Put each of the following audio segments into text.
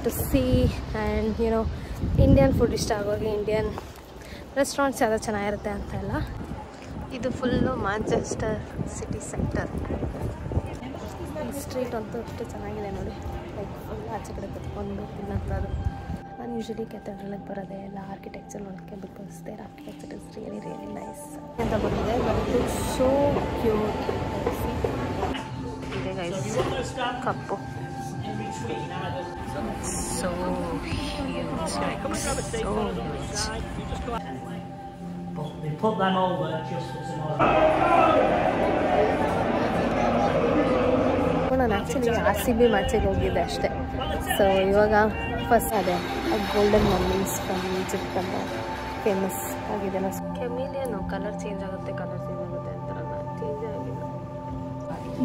to see, and you know, Indian food ಇಷ್ಟ ಆಗೋರಿಗೆ Indian restaurants ಯಾವ್ದು ಚೆನ್ನಾಗಿರುತ್ತೆ ಅಂತ ಎಲ್ಲ. ಇದು ಫುಲ್ಲು ಮ್ಯಾಂಚೆಸ್ಟರ್ ಸಿಟಿ ಸೆಂಟರ್. ಈ ಸ್ಟ್ರೀಟ್ ಅಂತೂ ಅಷ್ಟು ಚೆನ್ನಾಗಿದೆ ನೋಡಿ, ಲೈಕ್ ಫುಲ್ ಆಚೆ ಕಡೆ ಕುತ್ಕೊಂಡು ತಿನ್ನೋಂಥದ್ದು. ನಾನು ಯೂಶಲಿ ಕೆಥಡ್ರಲಿಗೆ ಬರೋದೆ ಎಲ್ಲ ಆರ್ಕಿಟೆಕ್ಚರ್ ನೋಡೋಕ್ಕೆ, because there architecture is really really nice ಅಂತ ಬಂದಿದೆ. ಬಟ್ ಇಟ್ಸ್ ಸೋ ಕ್ಯೂಟ್ ಇದೆ ಗೈಸ್. ಕಪ್ಪು so huge, like so huge. They put them over just for tomorrow. ನಾನು ಆ್ಯಕ್ಚುಲಿ RCB ಮ್ಯಾಚಿಗೆ ಹೋಗಿದ್ದೆ ಅಷ್ಟೇ. ಸೊ ಇವಾಗ ಫಸ್ಟ್ ಅದೇ ಗೋಲ್ಡನ್ ಮಮ್ಮೀಸ್ ಫ್ರಮ್ ಈಜಿಪ್ಟ್ ಅಂತ ಫೇಮಸ್ ಆಗಿದೆ. ಕೆಮಿಲಿಯನು ಕಲರ್ ಚೇಂಜ್ ಆಗುತ್ತೆ ಅಂತಾರಲ್ಲ, ಚೇಂಜ್ ಆಗಿಲ್ಲ.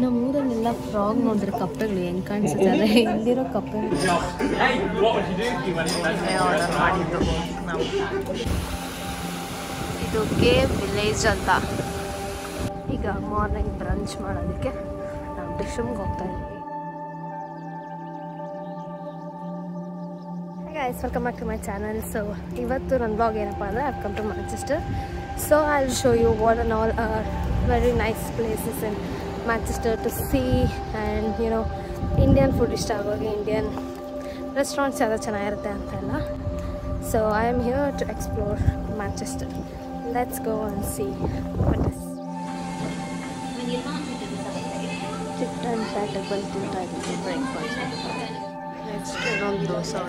ನಮ್ಮ ಊರಲ್ಲೆಲ್ಲ ಫ್ರಾಗ್ ನೋಡಿದ್ರೆ ಕಪ್ಪೆಗಳು ಹೆಂಗೆ ಕಾಣಿಸುತ್ತೆ, ಅದೇ ಇಲ್ಲಿರೋ ಕಪ್ಪೆಗಳು ಆರ್ಡರ್ ಮಾಡಿದ್ದು ನಾವು. ಇದು ಕೇವ್ ವಿಲೇಜ್ ಅಂತ. ಈಗ ಮಾರ್ನಿಂಗ್ ಬ್ರಂಚ್ ಮಾಡೋದಕ್ಕೆ ನಾವು ಡಿಶಮ್ಗೆ ಹೋಗ್ತಾ ಇದ್ದೀವಿ. Guys, welcome back to my channel. So ಇವತ್ತು ನನ್ನ ಬ್ಲಾಗ್ ಏನಪ್ಪ ಅಂದರೆ I come to Manchester. So I will show you what and all are very nice places in Manchester to see, and you know, Indian food ಇಷ್ಟ ಆಗೋರಿಗೆ Indian restaurants ಯಾವ್ದು ಚೆನ್ನಾಗಿರುತ್ತೆ ಅಂತ ಎಲ್ಲ. So I am here to explore Manchester. Let's go and see what is. Different ಪ್ಯಾಟರ್ಬಲ್ ತಿಂತಾ ಇದ್ದೀವಿ breakfast. Next ಇನ್ನೊಂದು dosa.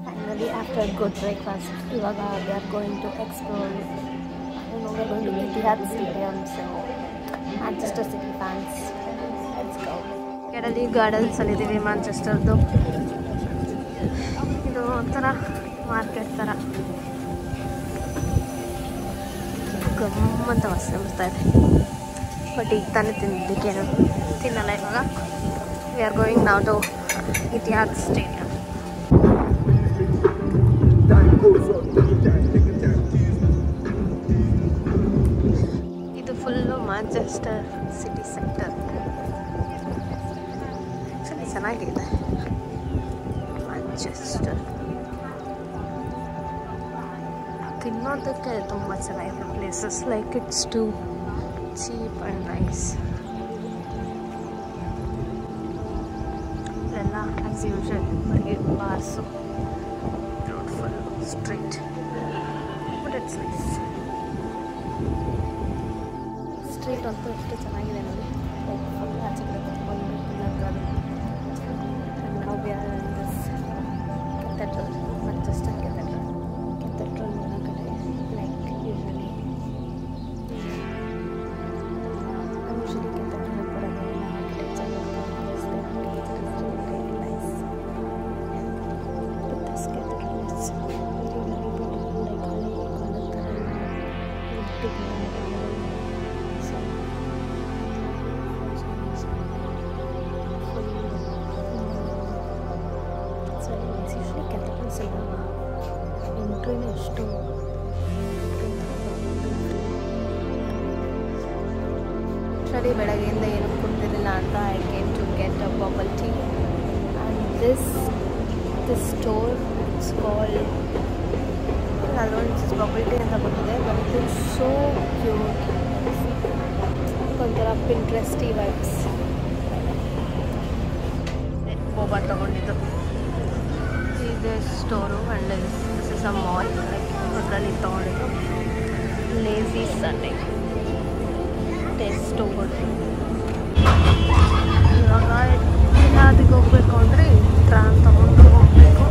Finally after good breakfast ಇವಾಗ we are going to explore. we're going to Etihad Stadium, so Manchester City fans, let's go. ಕೆಳದಿ Gardens ಅಲ್ಲಿದ್ದೀವಿ ಮ್ಯಾಂಚೆಸ್ಟರ್ದು. ಇದು ಒಂಥರ ಮಾರ್ಕೆಟ್ ಥರ ಗಮ್ಮಂತ ವಾಸನೆ ಬರ್ತಾ ಇದೆ. ಬಟ್ ಈಗ ತಾನೇ ತಿನ್ನೋದಕ್ಕೇನು ತಿನ್ನಲ್ಲ ಇವಾಗ. We are going now to Etihad stadium. Full Manchester city centre. Actually ಚೆನ್ನಾಗಿದೆ ಮ್ಯಾಂಚೆಸ್ಟರ್. ತಿನ್ನೋದಕ್ಕೆ ತುಂಬ ಚೆನ್ನಾಗಿದೆ places. Like it's too cheap and nice. ಎಲ್ಲ ಆ್ಯಸ್ ಯೂಶುವಲ್ ಬರೀ bars, beautiful street, but it's nice. Street ಅಂತೂ ಎಷ್ಟು ಚೆನ್ನಾಗಿದೆ ನೋಡಿ, ಲೈಕ್ ಫುಲ್ ಆಚೆ ಕಡೆ ಕುತ್ಕೊಂಡು ತಿನ್ನೋಂಥದ್ದು. ನಾವು ಕೆಥಡ್ರಲ್, ಮ್ಯಾಂಚೆಸ್ಟರ್ ಕೆಥಡ್ರಲ್ ಎಲ್ಲ ಕಡೆ ಲೈಕ್ ಯೂಶಲಿ ಕೆಥಡ್ರಲ್ ಬರೋದು ಎಲ್ಲ architecture nice. This cathedral is ಎಂಟ್ರಿನೇ ಎಷ್ಟು ಸರಿ. ಬೆಳಗ್ಗೆಯಿಂದ ಏನು ಕೊಡ್ತಿರಲಿಲ್ಲ ಅಂತ I came to get a bubble tea. And this store it's called ಅಲ್ಲೊಂದು ಬಬಲ್ ಟೀ ಅಂತ ಬಂದಿದೆ. ಬಟ್ ಇಟ್ಸ್ ಸೋ ಕ್ಯೂಟ್, ಒಂಥರ ಪಿಂಟ್ರೆಸ್ಟಿ ವೈಬ್ಸ್. ಬೋಬಾ ತೊಗೊಂಡಿದ್ದು ಇದೆ store. And this is a mall, like ಅದರಲ್ಲಿ ತೊಗೊಂಡಿದ್ದು. Lazy Sunday taste store. ಇವಾಗ ಇತಿಹಾದಿಗೆ ಹೋಗಬೇಕು ಅಂದರೆ ಟ್ರಾನ್ ತೊಗೊಂಡು ಹೋಗಬೇಕು.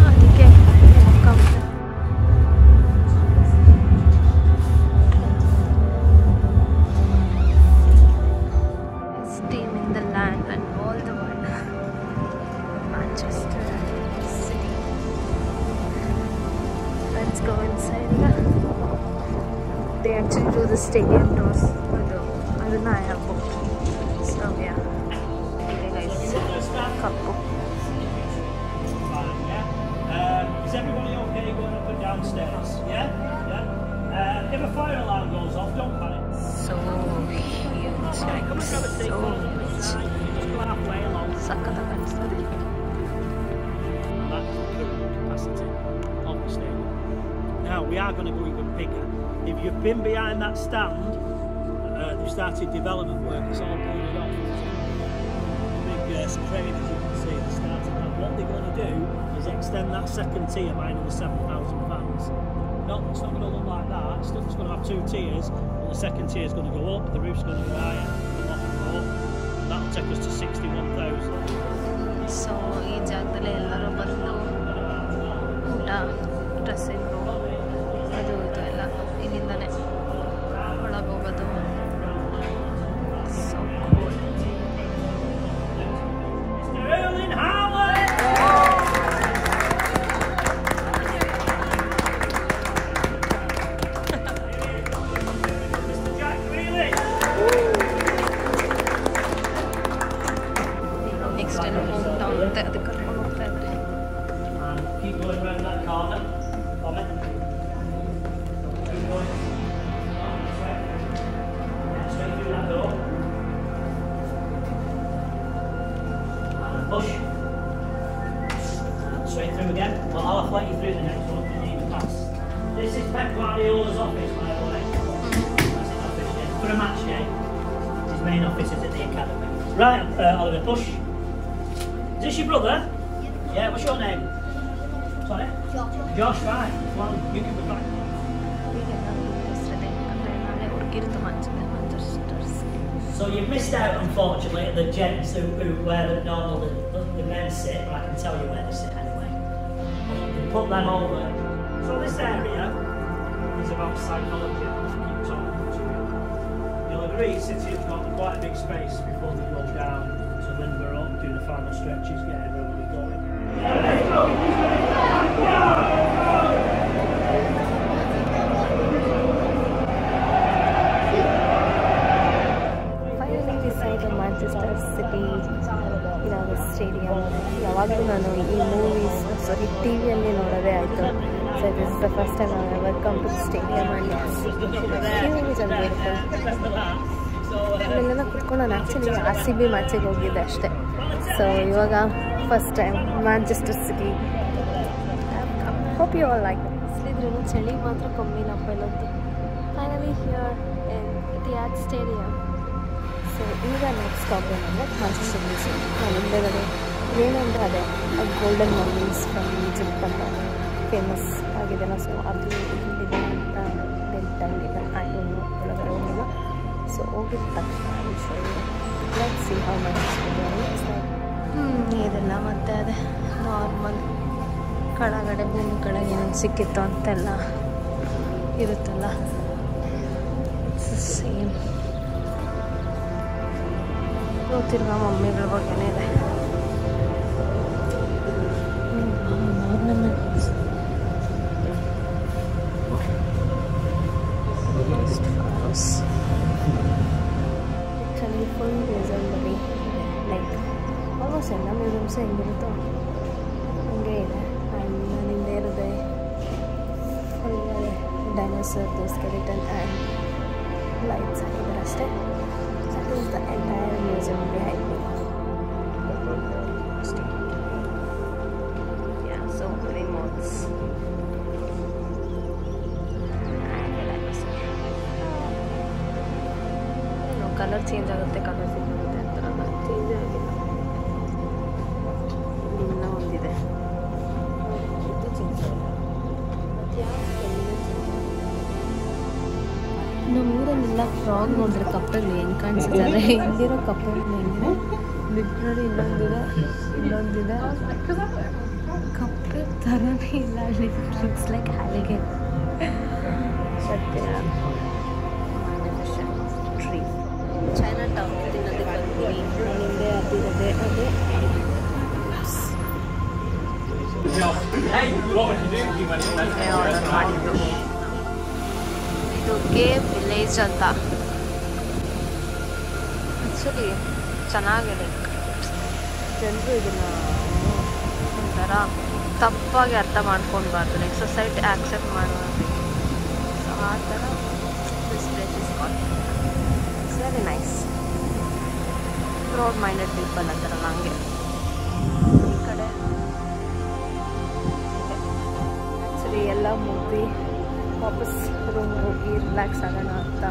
ಅದಕ್ಕೆ steaming the land and all the world. Manchester City. Let's go inside. They actually do the stadium tours. Aduna I have booked. So yeah. Okay guys, couple. Is everybody okay going up and downstairs? Yeah? Yeah? If a fire alarm goes off, don't panic. So huge, like so huge. Just go halfway along. Sakata kanisade. are going to go even bigger. If you've been behind that stand, they've started development work. It's all boarded off. Big crane, as you can see, they started that. What they're going to do is extend that second tier by another 7,000 fans. No, it's not going to look like that. It's still just going to have 2 tiers, but the second tier is going to go up, the roof's going to go higher, and that'll take us to 61,000. So ಈ ಜಾಗದಲ್ಲಿ ಎಲ್ಲರೂ ಬಂದು ಊಟ dressing ಅದು ಇದು ಎಲ್ಲ ಇಲ್ಲಿಂದನೇ ಒಳಗೆ ಹೋಗೋದು. So cool. ನೆಕ್ಸ್ಟ್ ಏನು ಹೋಮ್ ಟೌನ್ ಅಂತ ಅದಕ್ಕೆ ಕರ್ಕೊಂಡು ಹೋಗ್ತಾ ಇದ್ದಾರೆ. Keep going around that corner. Comment. Keep going. Straight through that door. And push. And straight through again. Well, I'll flight you through the next one if you need to pass. This is Pep Guardiola's office, by the way. That's his office, yeah. For a match day. His main office is at the academy. Right, Oliver, push. Is this your brother? Yeah, what's your name? Sorry? Josh, right. Well, you can be back. So you've missed out, unfortunately, at the gents who where the normal the men sit, but I can tell you where they sit anyway. You put them over. So this area is about psychology. Keep talking to you. You'll agree, City's got quite a big space before they go down to Lindborough, do the final stretches, get everybody going. Finally we saw the Manchester City stadium. ಯಾವಾಗಲೂ ನಾನು ಈ movies ಟಿವಿಯಲ್ಲಿ ನೋಡೋದೇ ಆಯಿತು. So this is the first time I ever come to stadium and huge and beautiful. ಅಲ್ಲೆಲ್ಲ ಕುತ್ಕೊಂಡು ನಾನು actually RCB ಮ್ಯಾಚಿಗೆ ಹೋಗಿದ್ದೆ ಅಷ್ಟೇ. ಸೊ ಇವಾಗ first time Manchester City. Hope you all like ಇದ್ರೂ ಚಳಿ ಮಾತ್ರ ಕಮ್ಮಿ ನಮ್ಮ ಇಲ್ಲಂತೂ. Finally here in Etihad stadium. So ಈಗ ನೆಕ್ಸ್ಟ್ ಸ್ಟಾಪ್ ಏನಂದರೆ ಮ್ಯಾಂಚೆಸ್ಟರ್ ಮ್ಯೂಸಿಯಂ. ನಾನು ಹಿಂದೆಗಡೆ ಏನಂದರೆ ಅದೇ ಗೋಲ್ಡನ್ ಮಮ್ಮೀಸ್ ಫ್ರಮ್ ಈಜಿಪ್ಟ್ ಅಂತ ಫೇಮಸ್ ಆಗಿದೆಲ್ಲ. ಸೊ ಅದು ಇಲ್ಲಿದೆ ಅಂತ ಟೈಮಿಗೆ ಆಯ್ತು ಒಳಗಡೆ ಹೋಗಿಲ್ಲ. ಸೊ ಹೋಗಿದ ತಕ್ಷಣ ಲೆಟ್ಸ್ ಸಿ ಹೌ ಇದೆಲ್ಲ ಮತ್ತೆ ಅದೇ ನಾರ್ಮಲ್ ಕೆಳಗಡೆ ಭೂಮಿ ಕೆಳಗೆ ಏನೇನು ಸಿಕ್ಕಿತ್ತು ಅಂತೆಲ್ಲ ಇರುತ್ತಲ್ಲ ಸೇಮ್. ಗೊತ್ತಿರುವ ಮಮ್ಮಿಗಳ ಬಗ್ಗೆನೇ ಇದೆ. ಆ್ಯಕ್ಚುಲಿ ಫುಲ್ ಮ್ಯೂಸಿಯಮ್ ಬರೀ ಲೈಕ್ ಆಲ್ಮೋಸ್ಟ್ ಎಲ್ಲ ಮ್ಯೂಸಿಯಮ್ಸ್ ಹೆಂಗಿರುತ್ತೋ ಹಂಗೆ ಇದೆ. ಆ್ಯಂಡ್ ನಾನು ಹಿಂದೆ ಇರೋದೆ ಫುಲ್ ಡೈನೋಸರ್ದು ಸ್ಕೆಲಿಟನ್ ಆ್ಯಂಡ್ ಲೈಟ್ಸ್ ಹಾಕಿದ್ದಾರೆ ಅಷ್ಟೇ. That is the entire museum behind me. Yeah, so remotes. Colour change ಆಗುತ್ತೆ ಅಂತ ಚೇಂಜ್ ಆಗಿಲ್ಲ. ಇನ್ನೂ ಒಂದಿದೆ, ಇದು ಚೇಂಜ್ ಆಗಿಲ್ಲ. ನಮ್ಮೂರಲ್ಲೆಲ್ಲ ಫ್ರಾಗ್ ನೋಡಿದ್ರೆ ಕಪ್ಪೆಗಳು ಹೆಂಗೆ ಕಾಣಿಸಿದ್ದಾರೆ. ಇಲ್ಲಿರೋ ಕಪ್ಪೆಗಳು ಹೆಂಗಿದೆ ಬಿಟ್ಟರೆ ಇನ್ನೊಂದಿದೆ ಕಪ್ಪೆ ಥರನೇ ಇಲ್ಲ. ಅಲ್ಲಿ ಲುಕ್ಸ್ ಲೈಕ್ ಹ್ಯಾಲಿಗೆ ಸತ್ಯ. ಟ್ರೀ ಚೈನಾ ಟೌನ್ ತಿನ್ನೋದಕ್ಕೆ ಬರ್ತೀನಿ. ಹಿಂದೆ ಅದಿರೋದೆ ಅದೇ ಆರ್ಡರ್ ಮಾಡಿದ್ದು. ಇದು ಕೇವ್ ವಿಲೇಜ್ ಅಂತ. ಆ್ಯಕ್ಚುಲಿ ಚೆನ್ನಾಗಿದೆ. ಜನರು ಇದನ್ನು ಒಂಥರ ತಪ್ಪಾಗಿ ಅರ್ಥ ಮಾಡ್ಕೊಳ್ಬಾರ್ದು. ಲೈಕ್ ಸೊಸೈಟಿ ಆ್ಯಕ್ಸೆಪ್ಟ್ ಮಾಡೋದು. ಸೊ ಆ ಥರ this place is called. It's very nice. Broad minded people ಅಂತಾರಲ್ಲ ಹಂಗೆ. ಈ ಕಡೆ ಆ್ಯಕ್ಚುಲಿ ಎಲ್ಲ ಮೂವಿ ವಾಪಸ್ ರೂಮ್ ಹೋಗಿ ರಿಲ್ಯಾಕ್ಸ್ ಆಗೋಣ ಅಂತ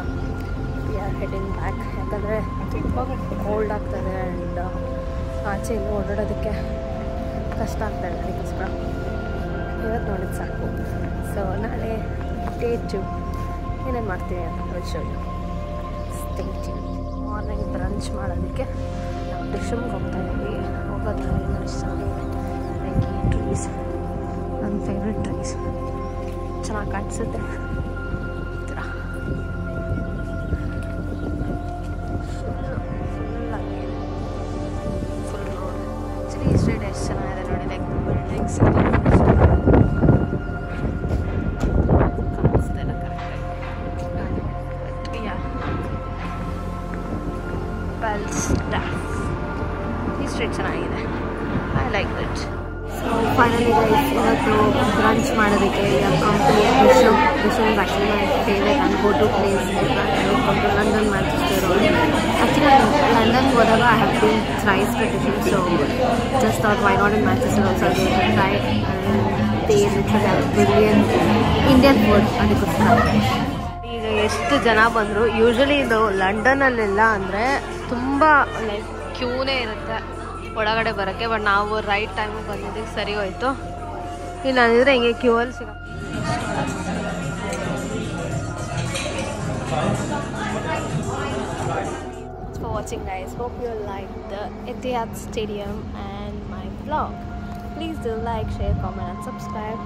ವಿ ಆರ್ ಹೆಡಿಂಗ್ ಬ್ಯಾಕ್. ಯಾಕಂದರೆ ತುಂಬ ಕೋಲ್ಡ್ ಆಗ್ತದೆ ಆ್ಯಂಡ್ ಆಚೆ ಇಲ್ಲಿ ಓಡಾಡೋದಕ್ಕೆ ಕಷ್ಟ ಆಗ್ತಾಯಿದೆ. ಅದಕ್ಕೋಸ್ಕರ ಇವತ್ತು ನೋಡಿದ್ದು ಸಾಕು. ಸೊ ನಾಳೆ ಡೇ 2 ಏನೇನು ಮಾಡ್ತೀವಿ ಅಂತ will stay tune. Morning brunch ಮಾಡೋದಕ್ಕೆ ನಾವು ಡಿಶಮ್ಗೆ ಹೋಗ್ತಾ ಇದ್ದೀವಿ. ಹೋಗೋದು ಲೈಕ್ ಈ ಟ್ರೀಸ್ ನನ್ನ ಫೇವ್ರೆಟ್ ಟ್ರೀಸ್, ಚೆನ್ನಾಗಿ ಕಾಣಿಸುತ್ತೆ. ಫುಲ್ ರೋಡ್ ಆ್ಯಕ್ಚುಲಿ ಈ ಸ್ಟ್ರೀಟ್ ಎಷ್ಟು ಚೆನ್ನಾಗಿದೆ ನೋಡಿ. ಲೈಕ್ ಬಿಲ್ಡಿಂಗ್ಸ್ ಕಾಣಿಸ್ತಿಲ್ಲ ಕರೆಕ್ಟಾಗಿ. ಈ ಸ್ಟ್ರೀಟ್ ಚೆನ್ನಾಗಿದೆ. I like that. So finally guys ಇವತ್ತು ಬ್ರಂಚ್ ಮಾಡೋದಕ್ಕೆ Dishoom actually my favourite and go to place London Manchester. Actually ಲಂಡನ್ಗೆ ಹೋದಾಗ I have been thrice to Dishoom. So just thought why not in Manchester also try they literally brilliant Indian food. ಅದಕ್ಕೋಸ್ಕರ ಈಗ ಎಷ್ಟು ಜನ ಬಂದರು. Usually ಇದು ಲಂಡನಲ್ಲೆಲ್ಲ ಅಂದರೆ ತುಂಬ ಲೈಕ್ ಕ್ಯೂನೇ ಇರುತ್ತೆ ಒಳಗಡೆ ಬರೋಕ್ಕೆ. ಬಟ್ ನಾವು ರೈಟ್ ಟೈಮಿಗೆ ಬಂದಿದ್ದಕ್ಕೆ ಸರಿ ಹೋಯಿತು. ಇಲ್ಲಾಂದಿದ್ರೆ ಹಿಂಗೆ ಕ್ಯೂ ಅಲ್ಲಿ ಸಿಗ. For watching guys, hope you like the Etihad Stadium and my vlog. Please do like, share, comment and subscribe.